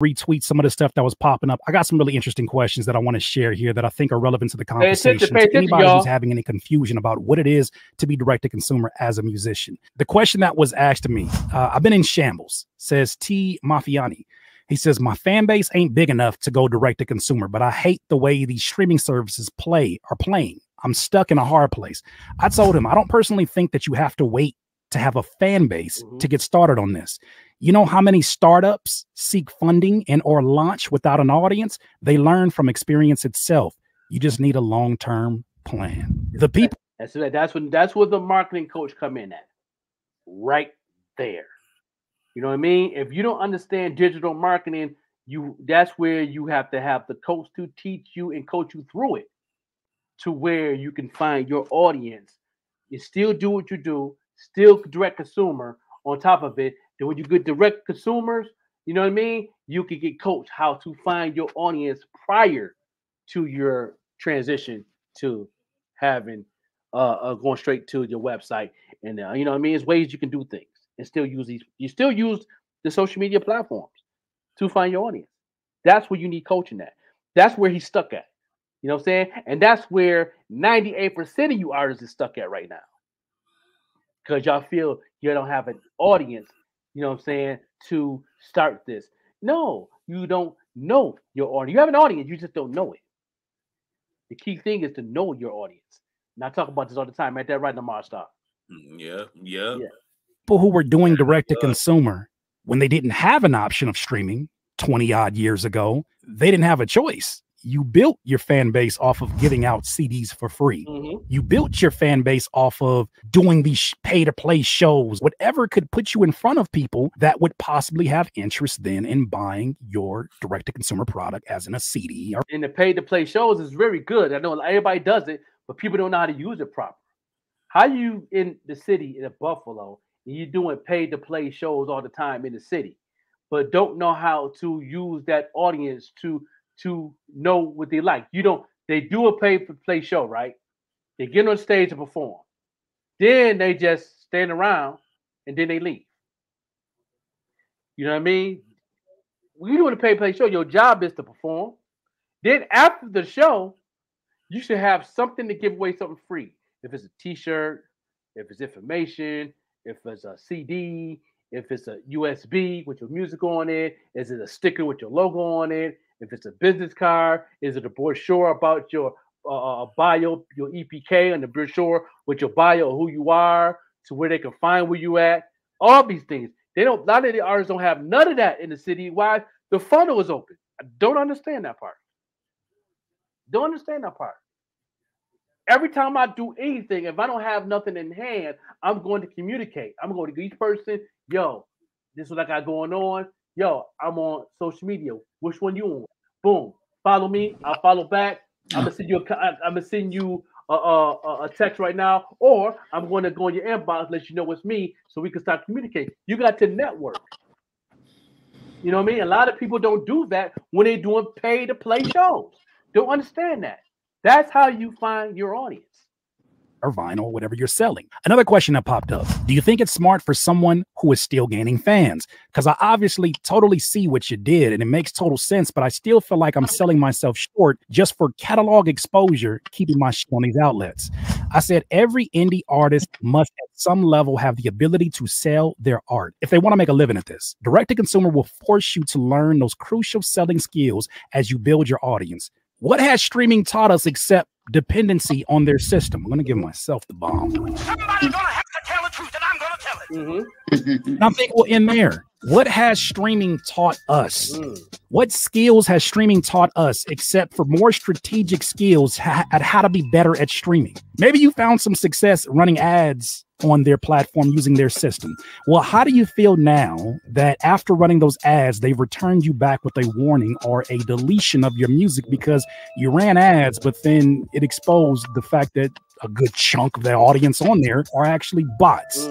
retweet some of the stuff that was popping up. I got some really interesting questions that I want to share here that I think are relevant to the conversation. To anybody who's having any confusion about what it is to be direct to consumer as a musician. The question that was asked to me, I've been in shambles, says T. Mafiani. He says, my fan base ain't big enough to go direct to consumer, but I hate the way these streaming services are playing. I'm stuck in a hard place. I told him, I don't personally think that you have to wait to have a fan base to get started on this. You know how many startups seek funding and or launch without an audience? They learn from experience itself. You just need a long-term plan. The people. That's where the marketing coach come in at. Right there. You know what I mean? If you don't understand digital marketing, that's where you have to have the coach to teach you and coach you through it to where you can find your audience. You still do what you do, still direct consumer on top of it. Then when you get direct consumers, you know what I mean? You can get coached how to find your audience prior to your transition to having going straight to your website. And you know what I mean? There's ways you can do things and still use these. You still use the social media platforms to find your audience. That's where you need coaching at. That's where he's stuck at. You know what I'm saying? And that's where 98% of you artists is stuck at right now. Because y'all feel you don't have an audience, you know what I'm saying, to start this. No, you don't know your audience. You have an audience, you just don't know it. The key thing is to know your audience. And I talk about this all the time. Right there, right, Lamar Star. Yeah. People who were doing direct to consumer when they didn't have an option of streaming 20 odd years ago, they didn't have a choice. You built your fan base off of giving out CDs for free. You built your fan base off of doing these pay-to-play shows, whatever could put you in front of people that would possibly have interest then in buying your direct-to-consumer product as in a CD. And the pay-to-play shows is very good. I know everybody does it, but people don't know how to use it properly. How you in the city in Buffalo, and you're doing pay-to-play shows all the time in the city, but don't know how to use that audience to know what they like. They do a pay-to-play show, right? They get on stage and perform. Then they just stand around and then they leave. You know what I mean? When you're doing a pay-to-play show, your job is to perform. Then after the show, you should have something to give away, something free. If it's a t-shirt, if it's information, if it's a CD, if it's a USB with your music on it, is it a sticker with your logo on it? If it's a business card, is it a brochure about your bio, your EPK, and the brochure with your bio, who you are, to where they can find where you at? All these things. A lot of the artists don't have none of that in the city. Why? The funnel is open. I don't understand that part. Don't understand that part. Every time I do anything, if I don't have nothing in hand, I'm going to communicate. I'm going to each person, yo, this is what I got going on. Yo, I'm on social media. Which one you on? Boom. Follow me. I'll follow back. I'm gonna send you a text right now, or I'm going to go in your inbox, let you know it's me, so we can start communicating. You got to network. You know what I mean? A lot of people don't do that when they're doing pay-to-play shows. Don't understand that. That's how you find your audience. Or vinyl, whatever you're selling. Another question that popped up. Do you think it's smart for someone who is still gaining fans? Because I obviously totally see what you did and it makes total sense, but I still feel like I'm selling myself short just for catalog exposure, keeping my shit on these outlets. I said every indie artist must at some level have the ability to sell their art if they want to make a living at this. Direct to consumer will force you to learn those crucial selling skills as you build your audience. What has streaming taught us except dependency on their system? I'm going to give myself the bomb. Somebody's going to have to tell the truth, and I'm going to tell it. And I think we'll end there. What has streaming taught us? What skills has streaming taught us except for more strategic skills at how to be better at streaming? Maybe you found some success running ads on their platform using their system. Well, how do you feel now that after running those ads, they've returned you back with a warning or a deletion of your music because you ran ads, but then it exposed the fact that a good chunk of the audience on there are actually bots?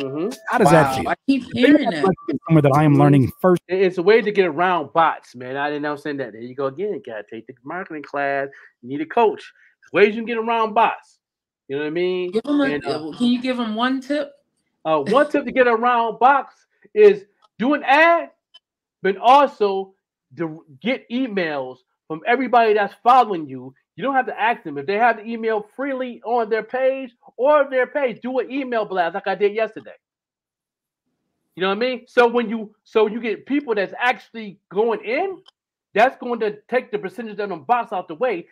How does that feel? I keep hearing that. Somewhere that I am learning first. It's a way to get around bots, man. I didn't know saying that. There you go again. You gotta take the marketing class. You need a coach. There's ways you can get around bots. You know what I mean? Can you give them one tip? One tip to get around bots is do an ad, but also get emails from everybody that's following you. You don't have to ask them if they have the email freely on their page or their page. Do an email blast like I did yesterday. You know what I mean? So when you get people that's actually going in, that's going to take the percentage of them bots out the way.